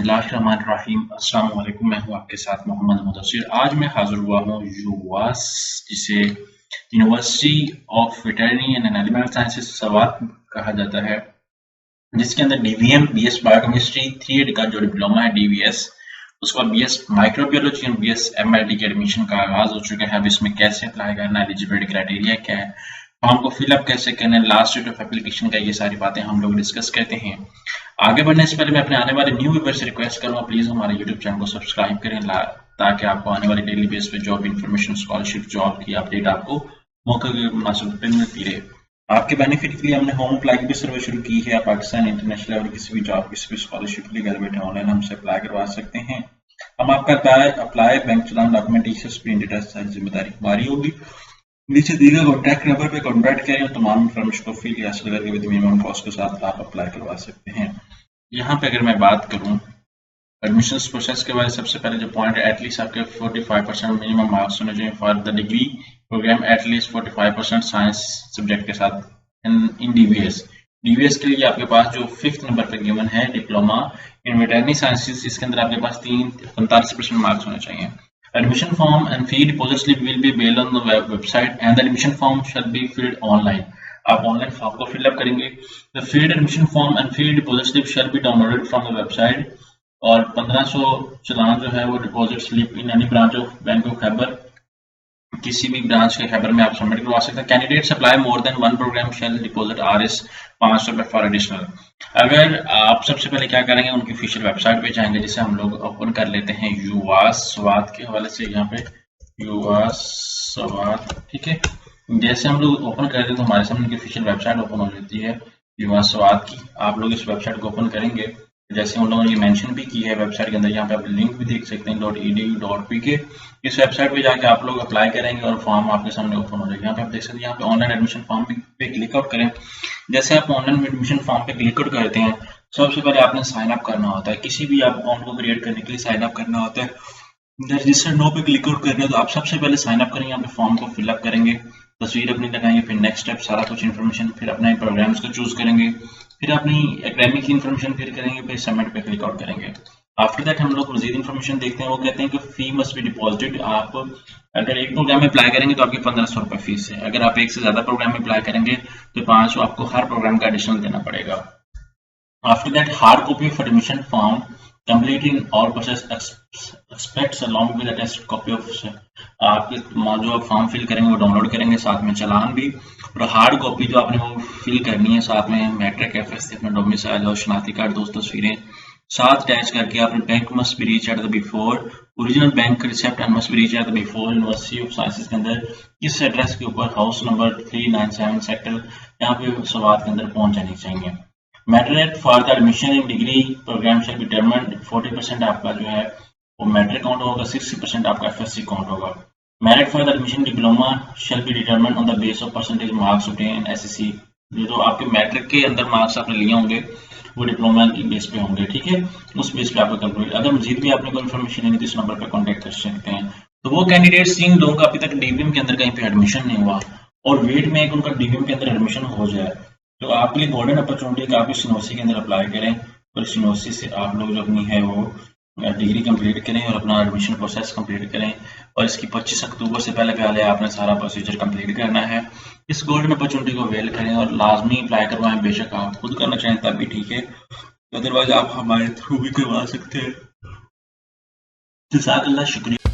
बिस्मिल्लाहिर्रहमानिर्रहीम। अस्सलाम वालेकुम। मैं हूं आपके साथ मोहम्मद मुदस्सिर। आज मैं हाजिर हुआ हूं यूवास, जिसे university of veterinary and animal sciences Swat कहा जाता है, जिसके अंदर डीवीएम बीएस बायोकेमिस्ट्री 3 ईयर का जो डिप्लोमा है डीवीएस, उसके बाद बीएस माइक्रोबायोलॉजी और बीएस एमएलटी के एडमिशन का आगाज हो चुका है। अब इसमें कैसे अप्लाई करना है, एलिजिबिलिटी क्राइटेरिया क्या है, फॉर्म को फिलअप कैसे करना है, लास्ट डेट ऑफ एप्लीकेशन का, ये सारी बातें हम लोग डिस्कस करते हैं। आगे बढ़ने से पहले मैं अपने आने वाले न्यू व्यूअर से रिक्वेस्ट करूंगा, प्लीज हमारे यूट्यूब चैनल को सब्सक्राइब करें ताकि आपको आने वाले डेली बेस पे जॉब इन्फॉर्मेशन, स्कॉलरशिप, जॉब की अपडेट आपको मौके के मुनासिब पे मिलती रहे। आपके बेनिफिट के लिए हमने होम अप्लाई की भी सर्वे शुरू की है। पाकिस्तान इंटरनेशनल लेवल किसी भी जॉब, किसी भी स्कॉलरशिप के लिए घर बैठे ऑनलाइन हमसे अप्लाई करवा सकते हैं। हम आपका अप्लाई बैंक चलान डॉक्यूमेंटेशन प्रिंटेड सारी जिम्मेदारी हमारी होगी। नीचे दिए गए कॉन्टैक्ट नंबर पे कॉन्टैक्ट करें और तमाम इन्फॉर्मेशन को फ्री हासिल करके विद मिनिमम कॉस्ट के साथ आप अप्लाई करवा सकते हैं। यहाँ पे अगर मैं बात करूँ एडमिशन प्रोसेस के बारे में, सबसे पहले जो पॉइंट है, एटलीस्ट आपके 45% मिनिमम मार्क्स होने चाहिए for the degree program, at least 45% science subject के साथ इन डीवीएस। डीवीएस के लिए आपके पास जो 5th नंबर पे गिवन है डिप्लोमा इन वेटरनरी साइंसेज, इसके अंदर आपके पास 45% मार्क्स होने चाहिए। Admission form and fee deposit slip will be mailed on the website and the admission form shall be filled online. आप ऑनलाइन फॉर्म को फिलअप करेंगे। The filled admission form and fee deposit slip shall be downloaded from the website। और 1500 चालान जो है वो deposit slip in any branch of bank of Khyber, किसी भी branch के खैबर में आप सबमिट करवा सकते हैं। Candidate apply more than 1 program shall deposit RS 500 रुपए फॉर एडिशनल। अगर आप सबसे पहले क्या करेंगे, उनकी ऑफिशियल वेबसाइट पे जाएंगे, जिसे हम लोग ओपन कर लेते हैं यूवास सवात के हवाले से। यहाँ पे यूवास सवात, ठीक है। जैसे हम लोग ओपन करते हैं तो हमारे सामने की ऑफिशियल वेबसाइट ओपन हो जाती है यूवास सवात की। आप लोग इस वेबसाइट को ओपन करेंगे, जैसे उन लोगों ने मेंशन भी की है वेबसाइट के अंदर, यहाँ पे आप लिंक भी देख सकते हैं .edu.pk। इस वेबसाइट पे जाके आप लोग अप्लाई करेंगे और फॉर्म आपके सामने ओपन हो जाएगा। यहाँ पे आप देख सकते हैं, यहाँ पे ऑनलाइन एडमिशन फॉर्म पे क्लिक आउट करें। जैसे आप ऑनलाइन एडमिशन फॉर्म पे क्लिक आउट करते हैं, सबसे पहले आपने साइन अप करना होता है। किसी भी आप अकाउंट को क्रिएट करने के लिए साइन अप करना होता है। रजिस्टर नो पे क्लिक आउट करना है तो आप सबसे पहले साइन अप करेंगे, यहाँ पे फॉर्म को फिलअप करेंगे, तस्वीर अपनी लगाएंगे, फिर नेक्स्ट स्टेप सारा कुछ इन्फॉर्मेशन, फिर अपने प्रोग्राम्स को चूज करेंगे, फिर अपनी एकेडमिक इन्फॉर्मेशन फिर करेंगे, फिर सबमिट पे क्लिक आउट करेंगे। आफ्टर दैट हम लोग मजीद इन्फॉर्मेशन देखते हैं। वो कहते हैं कि फी मस्ट बी डिपॉजिटेड। आप अगर एक प्रोग्राम में अप्लाई करेंगे तो आपकी 1500 रुपए फीस है। अगर आप एक से ज्यादा प्रोग्राम में अप्लाई करेंगे तो 500 आपको हर प्रोग्राम का एडिशनल देना पड़ेगा। After that hard copy of admission form complete in all process expects along with a test copy of, आपके जो आप फॉर्म फिल करेंगे वो डाउनलोड करेंगे, साथ में चालान भी, और हार्ड कॉपी जो आपने वो फिल करनी है, साथ में मैट्रिक, FS, अपना डोमिसाइल और शनाख्ती कार्ड, 2 तस्वीरें साथ अटैच करके आपने bank must be reach at the before original bank receipt and must be reach at the before university of sciences के अंदर, इस एड्रेस के ऊपर हाउस नंबर 397 सेक्टर, यहाँ पे सवात के अंदर पहुंच जानी चाहिए। Matric for the admission in degree program shall be determined. 40% आपका जो है वो मैट्रिक काउंट होगा, 60% आपका FSC काउंट होगा। Merit for the admission diploma shell be determined on the base of percentage marks obtain in SSC। जो आपके matric के अंदर मार्क्स आपने लिए होंगे वो डिप्लोमा की बेस पे होंगे, ठीक है। उस बेस पे आपका कंप्लीट। अगर मजीद भी आपने कोई इन्फॉर्मेशन लेनी तो इस नंबर पर कॉन्टैक्ट कर सकते हैं। तो वो कैंडिडेट्स जिन लोगों का अभी तक डीवीएम के अंदर कहीं पे एडमिशन नहीं हुआ और वेट में एक उनका डीवीएम के अंदर एडमिशन हो जाए, तो आपके लिए गोल्डन अपॉर्चुनिटी कि आप इस यूनिवर्सिटी के अंदर अप्लाई करें और इस यूनिवर्सिटी से आप लोग जो अपनी है वो डिग्री कंप्लीट करें और अपना एडमिशन प्रोसेस कंप्लीट करें। और इसकी 25 अक्टूबर से पहले पहले आपने सारा प्रोसीजर कंप्लीट करना है। इस गोल्डन अपॉर्चुनिटी को अवेल करें और लाजमी अप्लाई करवाएं। बेशक आप खुद करना चाहें तब भी ठीक है, अदरवाइज आप हमारे थ्रू भी करवा सकते हैं। जज़ाकल्लाह, शुक्रिया।